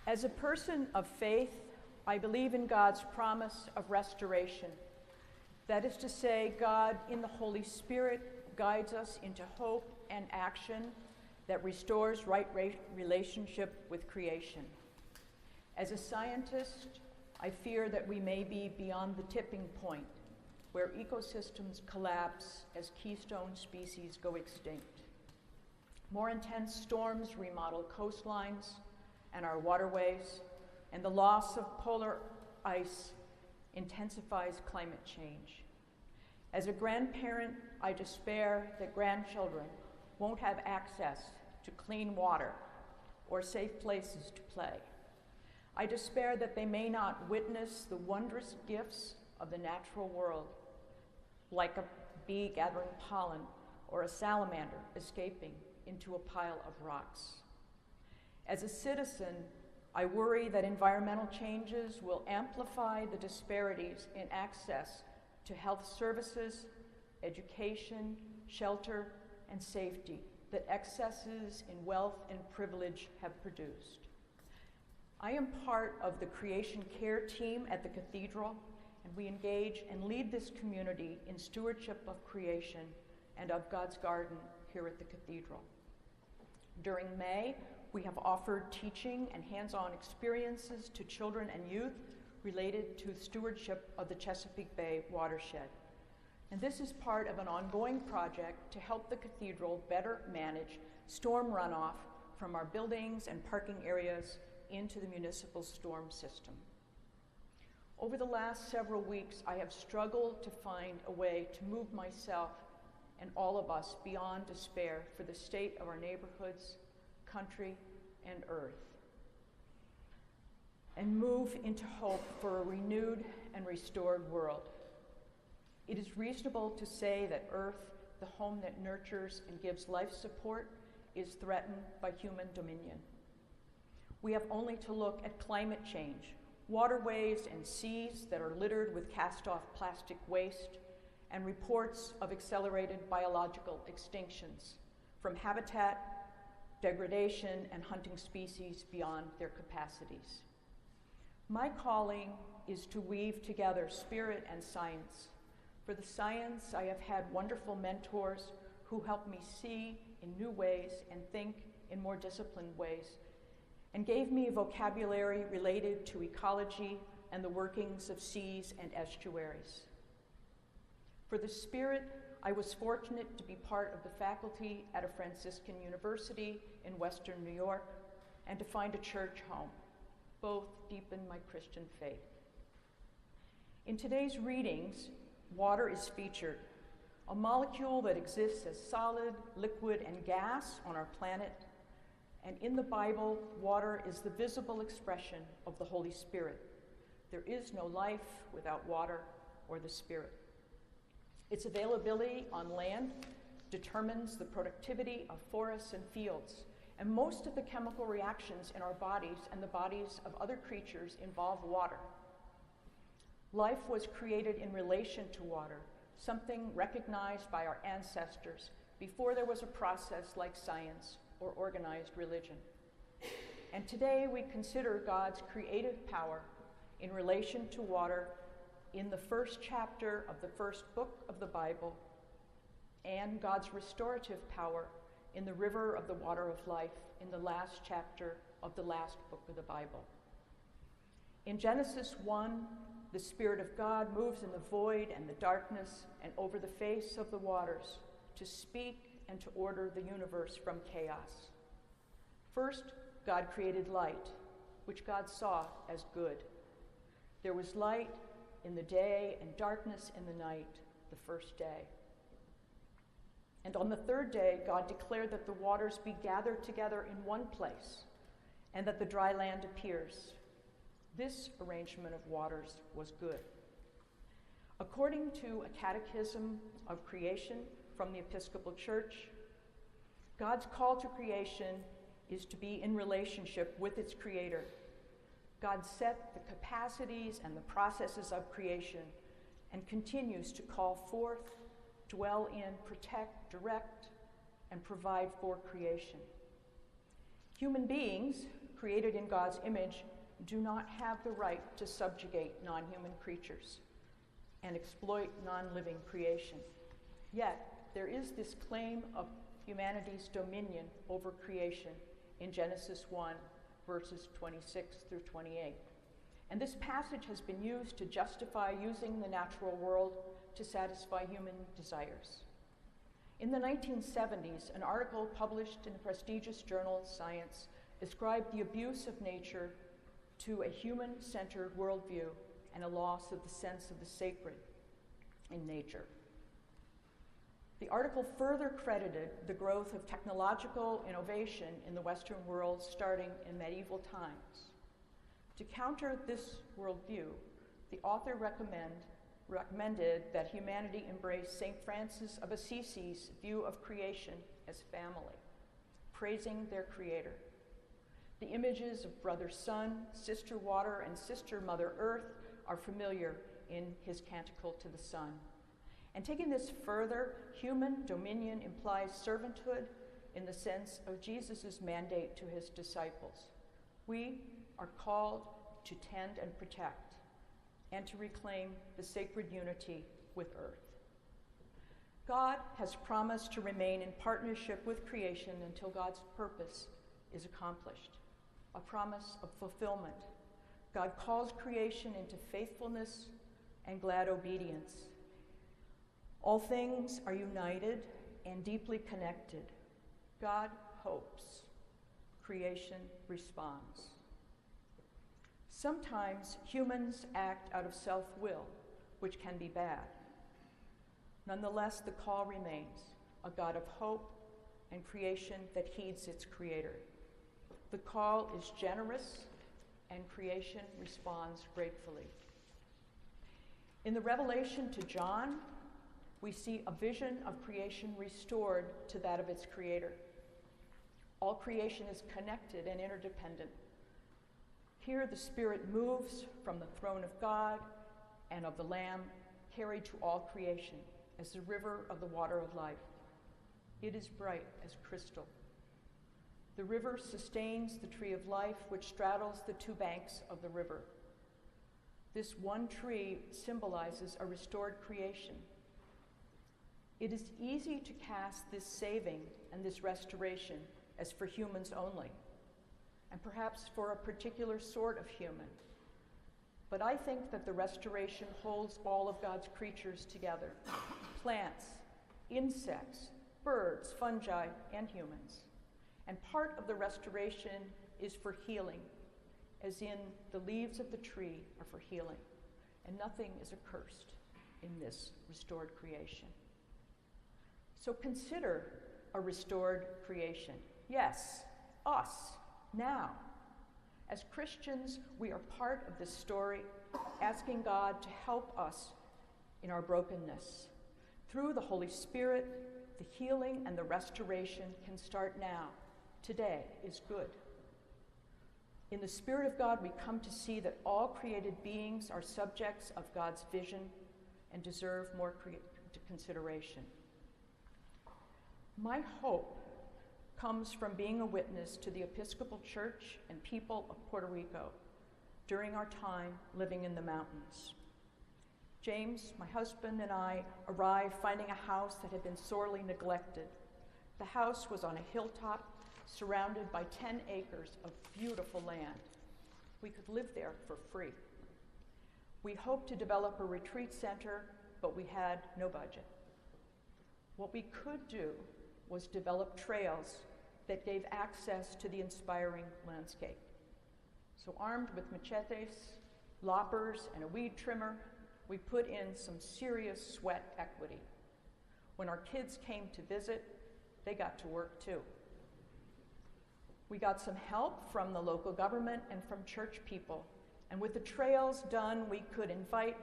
As a person of faith, I believe in God's promise of restoration. That is to say, God in the Holy Spirit guides us into hope and action that restores right relationship with creation. As a scientist, I fear that we may be beyond the tipping point where ecosystems collapse as keystone species go extinct. More intense storms remodel coastlines and our waterways, and the loss of polar ice intensifies climate change. As a grandparent, I despair that grandchildren won't have access to clean water or safe places to play. I despair that they may not witness the wondrous gifts of the natural world, like a bee gathering pollen or a salamander escaping into a pile of rocks. As a citizen, I worry that environmental changes will amplify the disparities in access to health services, education, shelter, and safety that excesses in wealth and privilege have produced. I am part of the creation care team at the Cathedral, and we engage and lead this community in stewardship of creation and of God's garden here at the Cathedral. During May, we have offered teaching and hands-on experiences to children and youth related to stewardship of the Chesapeake Bay watershed. And this is part of an ongoing project to help the Cathedral better manage storm runoff from our buildings and parking areas into the municipal storm system. Over the last several weeks, I have struggled to find a way to move myself and all of us beyond despair for the state of our neighborhoods, country, and earth, and move into hope for a renewed and restored world. It is reasonable to say that Earth, the home that nurtures and gives life support, is threatened by human dominion. We have only to look at climate change, waterways and seas that are littered with cast-off plastic waste, and reports of accelerated biological extinctions from habitat degradation and hunting species beyond their capacities. My calling is to weave together spirit and science. For the science, I have had wonderful mentors who helped me see in new ways and think in more disciplined ways, and gave me a vocabulary related to ecology and the workings of seas and estuaries. For the spirit, I was fortunate to be part of the faculty at a Franciscan University in Western New York and to find a church home. Both deepen my Christian faith. In today's readings, water is featured, a molecule that exists as solid, liquid, and gas on our planet. And in the Bible, water is the visible expression of the Holy Spirit. There is no life without water or the Spirit. Its availability on land determines the productivity of forests and fields, and most of the chemical reactions in our bodies and the bodies of other creatures involve water. Life was created in relation to water, something recognized by our ancestors before there was a process like science or organized religion. And today we consider God's creative power in relation to water in the first chapter of the first book of the Bible, and God's restorative power in the river of the water of life in the last chapter of the last book of the Bible. In Genesis 1, the Spirit of God moves in the void and the darkness and over the face of the waters to speak and to order the universe from chaos. First, God created light, which God saw as good. There was light in the day and darkness in the night, the first day. And on the third day, God declared that the waters be gathered together in one place, and that the dry land appears. This arrangement of waters was good. According to a catechism of creation from the Episcopal Church, God's call to creation is to be in relationship with its creator. God set the capacities and the processes of creation and continues to call forth, dwell in, protect, direct, and provide for creation. Human beings, created in God's image, do not have the right to subjugate non-human creatures and exploit non-living creation. Yet, there is this claim of humanity's dominion over creation in Genesis 1, verses 26 through 28. And this passage has been used to justify using the natural world to satisfy human desires. In the 1970s, an article published in the prestigious journal Science ascribed the abuse of nature to a human-centered worldview and a loss of the sense of the sacred in nature. The article further credited the growth of technological innovation in the Western world starting in medieval times. To counter this worldview, the author recommended that humanity embrace St. Francis of Assisi's view of creation as family, praising their creator. The images of brother sun, sister water, and sister mother earth are familiar in his canticle to the sun. And taking this further, human dominion implies servanthood in the sense of Jesus' mandate to his disciples. We are called to tend and protect and to reclaim the sacred unity with earth. God has promised to remain in partnership with creation until God's purpose is accomplished, a promise of fulfillment. God calls creation into faithfulness and glad obedience. All things are united and deeply connected. God hopes. Creation responds. Sometimes humans act out of self-will, which can be bad. Nonetheless, the call remains, a God of hope and creation that heeds its creator. The call is generous, and creation responds gratefully. In the revelation to John, we see a vision of creation restored to that of its creator. All creation is connected and interdependent. Here the Spirit moves from the throne of God and of the Lamb, carried to all creation as the river of the water of life. It is bright as crystal. The river sustains the tree of life which straddles the two banks of the river. This one tree symbolizes a restored creation. It is easy to cast this saving and this restoration as for humans only, and perhaps for a particular sort of human. But I think that the restoration holds all of God's creatures together, plants, insects, birds, fungi, and humans. And part of the restoration is for healing, as in the leaves of the tree are for healing, and nothing is accursed in this restored creation. So consider a restored creation. Yes, us, now. As Christians, we are part of this story, asking God to help us in our brokenness. Through the Holy Spirit, the healing and the restoration can start now. Today is good. In the Spirit of God, we come to see that all created beings are subjects of God's vision and deserve more consideration. My hope comes from being a witness to the Episcopal Church and people of Puerto Rico during our time living in the mountains. James, my husband, and I arrived finding a house that had been sorely neglected. The house was on a hilltop surrounded by 10 acres of beautiful land. We could live there for free. We hoped to develop a retreat center, but we had no budget. What we could do was develop trails that gave access to the inspiring landscape. So armed with machetes, loppers, and a weed trimmer, we put in some serious sweat equity. When our kids came to visit, they got to work too. We got some help from the local government and from church people, and with the trails done, we could invite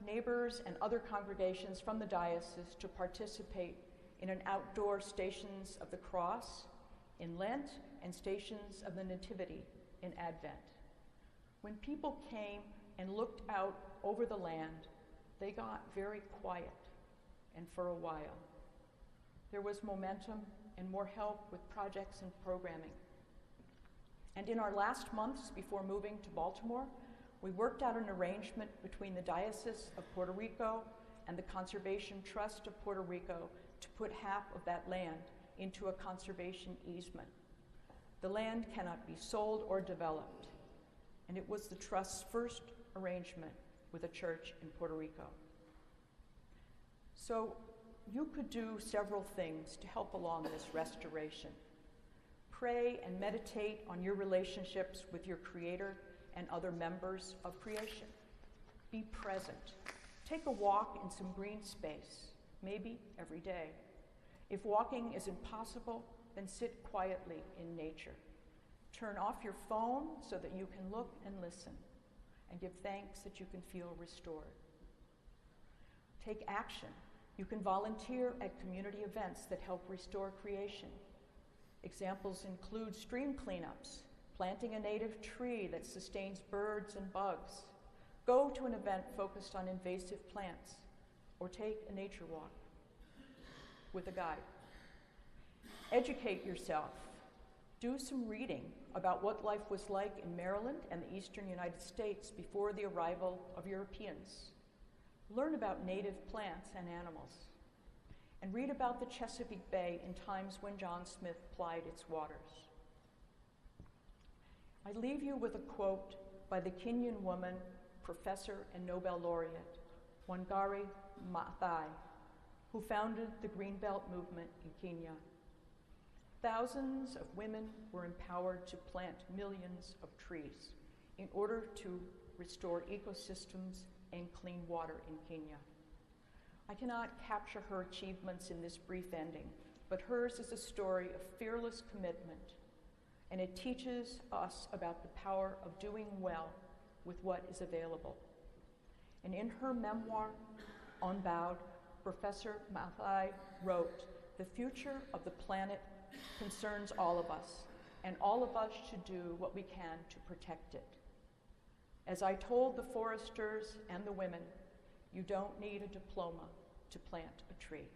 neighbors and other congregations from the diocese to participate in an outdoor Stations of the Cross in Lent and Stations of the Nativity in Advent. When people came and looked out over the land, they got very quiet, and for a while. There was momentum and more help with projects and programming. And in our last months before moving to Baltimore, we worked out an arrangement between the Diocese of Puerto Rico and the Conservation Trust of Puerto Rico to put half of that land into a conservation easement. The land cannot be sold or developed, and it was the Trust's first arrangement with a church in Puerto Rico. So you could do several things to help along this restoration. Pray and meditate on your relationships with your Creator and other members of creation. Be present. Take a walk in some green space, maybe every day. If walking is impossible, then sit quietly in nature. Turn off your phone so that you can look and listen, and give thanks that you can feel restored. Take action. You can volunteer at community events that help restore creation. Examples include stream cleanups, planting a native tree that sustains birds and bugs. Go to an event focused on invasive plants, or take a nature walk with a guide. Educate yourself. Do some reading about what life was like in Maryland and the eastern United States before the arrival of Europeans. Learn about native plants and animals. And read about the Chesapeake Bay in times when John Smith plied its waters. I leave you with a quote by the Kenyan woman, professor and Nobel laureate, Wangari Maathai, who founded the Greenbelt movement in Kenya. Thousands of women were empowered to plant millions of trees in order to restore ecosystems and clean water in Kenya. I cannot capture her achievements in this brief ending, but hers is a story of fearless commitment, and it teaches us about the power of doing well with what is available. And in her memoir, Unbowed, Professor Maathai wrote, "The future of the planet concerns all of us, and all of us should do what we can to protect it. As I told the foresters and the women, you don't need a diploma to plant a tree."